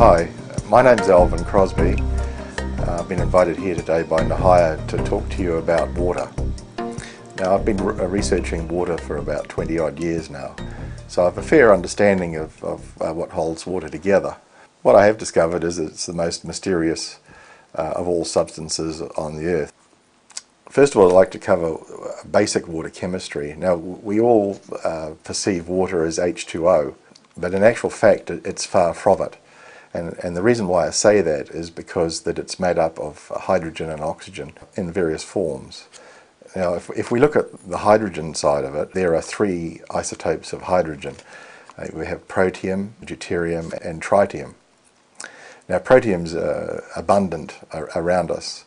Hi, my name's Alvin Crosby. I've been invited here today by Nahaya to talk to you about water. Now, I've been researching water for about 20 odd years now, so I have a fair understanding of what holds water together. What I have discovered is it's the most mysterious of all substances on the earth. First of all, I'd like to cover basic water chemistry. Now, we all perceive water as H2O, but in actual fact it's far from it. And the reason why I say that is because that it's made up of hydrogen and oxygen in various forms. Now, if we look at the hydrogen side of it, there are three isotopes of hydrogen. We have protium, deuterium and tritium. Now, protium's abundant around us.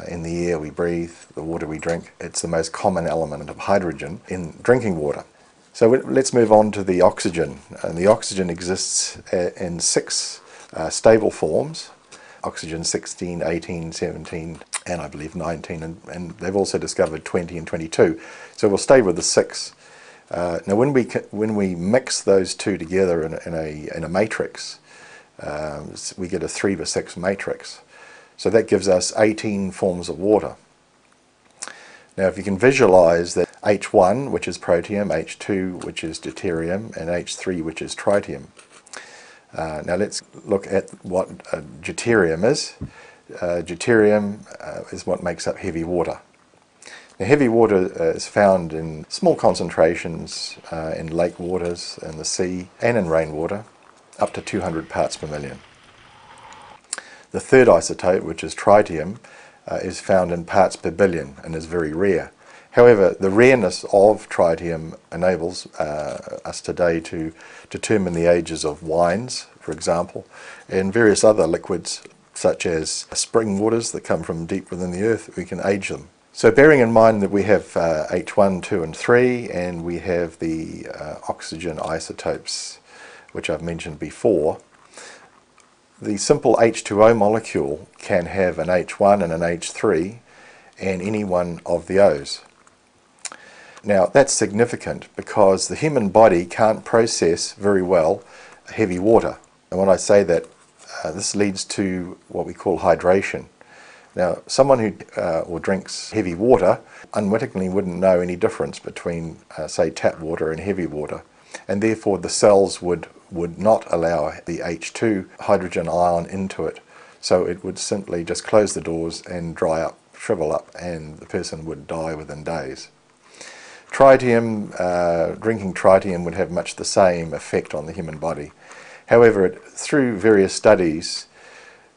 In the air we breathe, the water we drink. It's the most common element of hydrogen in drinking water. So let's move on to the oxygen. And the oxygen exists in six stable forms. Oxygen 16, 18, 17, and I believe 19, and they've also discovered 20 and 22. So we'll stay with the six. Now when we mix those two together in a matrix, we get a 3:6 matrix. So that gives us 18 forms of water. Now if you can visualize that H1, which is protium, H2, which is deuterium, and H3, which is tritium. Now let's look at what deuterium is. Deuterium is what makes up heavy water. Now, heavy water is found in small concentrations in lake waters, in the sea, and in rainwater, up to 200 parts per million. The third isotope, which is tritium, is found in parts per billion and is very rare. However, the rareness of tritium enables us today to determine the ages of wines, for example, and various other liquids such as spring waters that come from deep within the earth. We can age them. So bearing in mind that we have H1, 2 and 3, and we have the oxygen isotopes which I've mentioned before, the simple H2O molecule can have an H1 and an H3 and any one of the O's. Now that's significant because the human body can't process very well heavy water. And when I say that, this leads to what we call hydration. Now someone who drinks heavy water unwittingly wouldn't know any difference between say tap water and heavy water, and therefore the cells would not allow the H2 hydrogen ion into it. So it would simply just close the doors and dry up, shrivel up, and the person would die within days. Tritium, drinking tritium would have much the same effect on the human body. However, through various studies,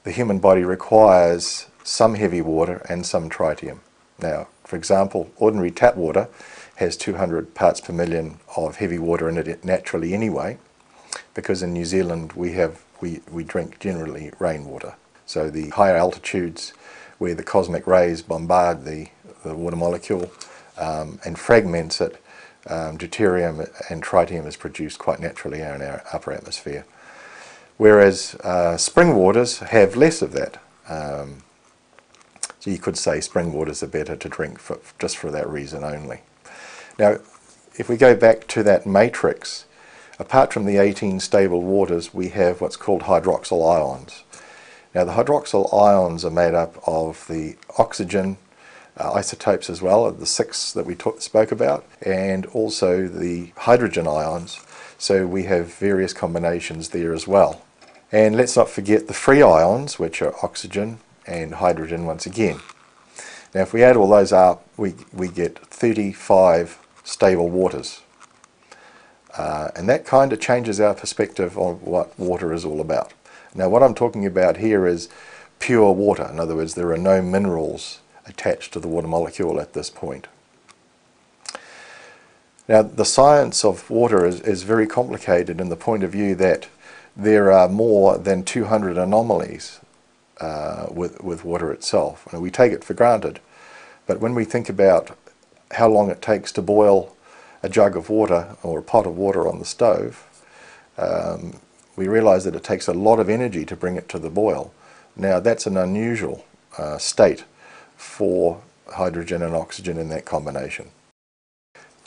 the human body requires some heavy water and some tritium. Now, for example, ordinary tap water has 200 parts per million of heavy water in it naturally anyway, because in New Zealand we drink generally rainwater. So the higher altitudes where the cosmic rays bombard the water molecule and fragments it, deuterium and tritium is produced quite naturally in our upper atmosphere. Whereas spring waters have less of that. So you could say spring waters are better to drink just for that reason only. Now, if we go back to that matrix, apart from the 18 stable waters, we have what's called hydroxyl ions. Now the hydroxyl ions are made up of the oxygen isotopes as well, the six that we spoke about, and also the hydrogen ions. So we have various combinations there as well. And let's not forget the free ions, which are oxygen and hydrogen once again. Now if we add all those up, we get 35 stable waters. And that kind of changes our perspective on what water is all about. Now what I'm talking about here is pure water. In other words, there are no minerals attached to the water molecule at this point. Now the science of water is very complicated in the point of view that there are more than 200 anomalies with water itself. And we take it for granted, but when we think about how long it takes to boil a jug of water or a pot of water on the stove, we realize that it takes a lot of energy to bring it to the boil. Now that's an unusual state for hydrogen and oxygen in that combination.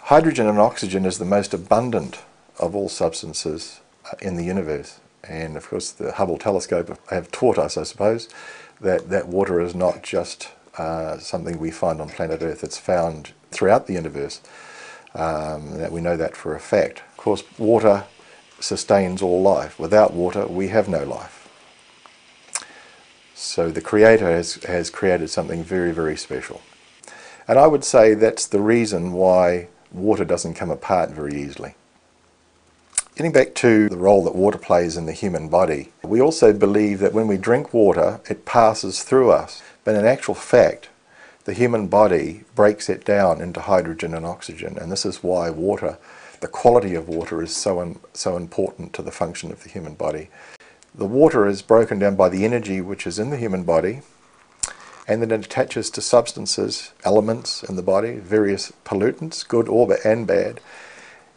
Hydrogen and oxygen is the most abundant of all substances in the universe. And of course the Hubble telescope have taught us, I suppose, that water is not just something we find on planet Earth. It's found throughout the universe. That we know that for a fact. Of course, water sustains all life. Without water, we have no life. So the Creator has created something very, very special. And I would say that's the reason why water doesn't come apart very easily. Getting back to the role that water plays in the human body, we also believe that when we drink water, it passes through us. But in actual fact, the human body breaks it down into hydrogen and oxygen, and this is why water, the quality of water, is so important to the function of the human body. The water is broken down by the energy which is in the human body, and then it attaches to substances, elements in the body, various pollutants, good and bad,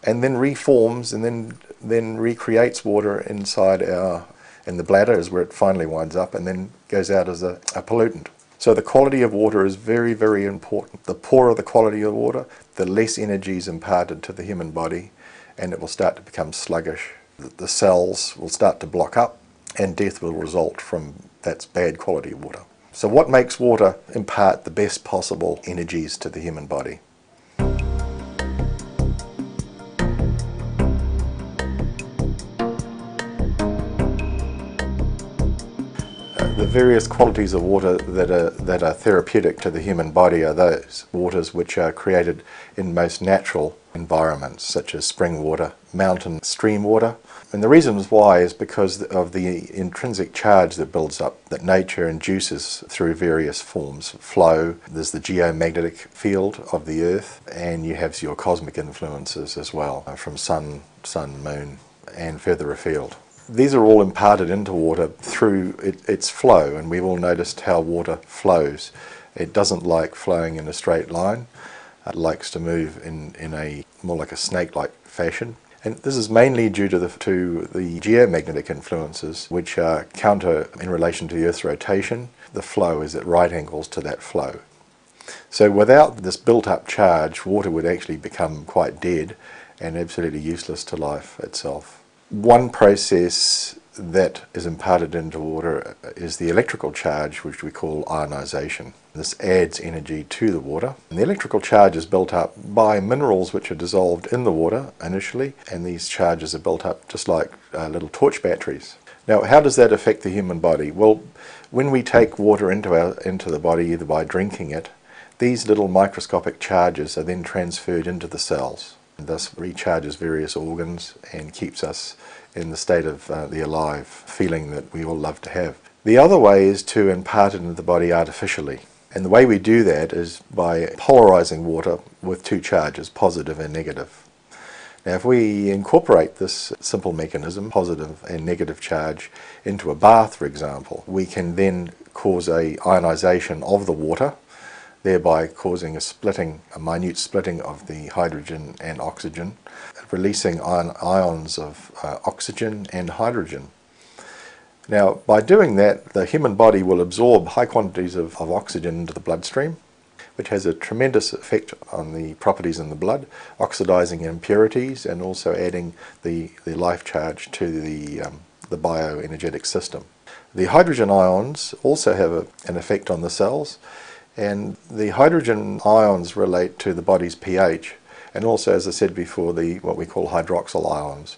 and then reforms and then recreates water inside in the bladder is where it finally winds up, and then goes out as a pollutant. So the quality of water is very, very important. The poorer the quality of water, the less energy is imparted to the human body, and it will start to become sluggish. The cells will start to block up, and death will result from that bad quality of water. So what makes water impart the best possible energies to the human body? The various qualities of water that are therapeutic to the human body are those waters which are created in most natural environments, such as spring water, mountain stream water. And the reasons why is because of the intrinsic charge that builds up, that nature induces through various forms. Flow, there's the geomagnetic field of the earth, and you have your cosmic influences as well, from sun, moon, and further afield. These are all imparted into water through its flow, and we've all noticed how water flows. It doesn't like flowing in a straight line. It likes to move in a more like a snake-like fashion. And this is mainly due to the geomagnetic influences, which are counter in relation to the Earth's rotation. The flow is at right angles to that flow. So without this built-up charge, water would actually become quite dead and absolutely useless to life itself. One process that is imparted into water is the electrical charge, which we call ionization. This adds energy to the water. And the electrical charge is built up by minerals which are dissolved in the water initially, and these charges are built up just like little torch batteries. Now, how does that affect the human body? Well, when we take water into the body, either by drinking it, these little microscopic charges are then transferred into the cells, and thus recharges various organs and keeps us in the state of the alive feeling that we all love to have. The other way is to impart it into the body artificially, and the way we do that is by polarizing water with two charges, positive and negative. Now, if we incorporate this simple mechanism, positive and negative charge, into a bath, for example, we can then cause a ionization of the water, thereby causing a minute splitting of the hydrogen and oxygen, releasing ions of oxygen and hydrogen. Now, by doing that, the human body will absorb high quantities of oxygen into the bloodstream, which has a tremendous effect on the properties in the blood, oxidizing impurities and also adding the life charge to the bioenergetic system. The hydrogen ions also have an effect on the cells, and the hydrogen ions relate to the body's pH, and also, as I said before, what we call hydroxyl ions.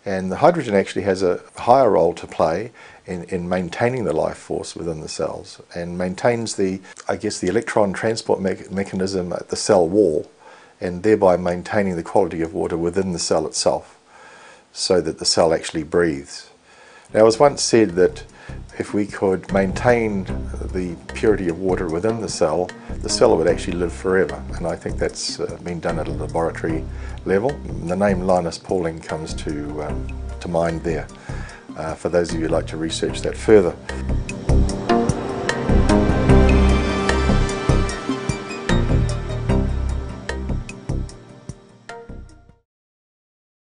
And the hydrogen actually has a higher role to play in maintaining the life force within the cells, and maintains the electron transport mechanism at the cell wall, and thereby maintaining the quality of water within the cell itself, so that the cell actually breathes. Now, it was once said that if we could maintain the purity of water within the cell would actually live forever, and I think that's been done at a laboratory level. The name Linus Pauling comes to mind there, for those of you who'd like to research that further.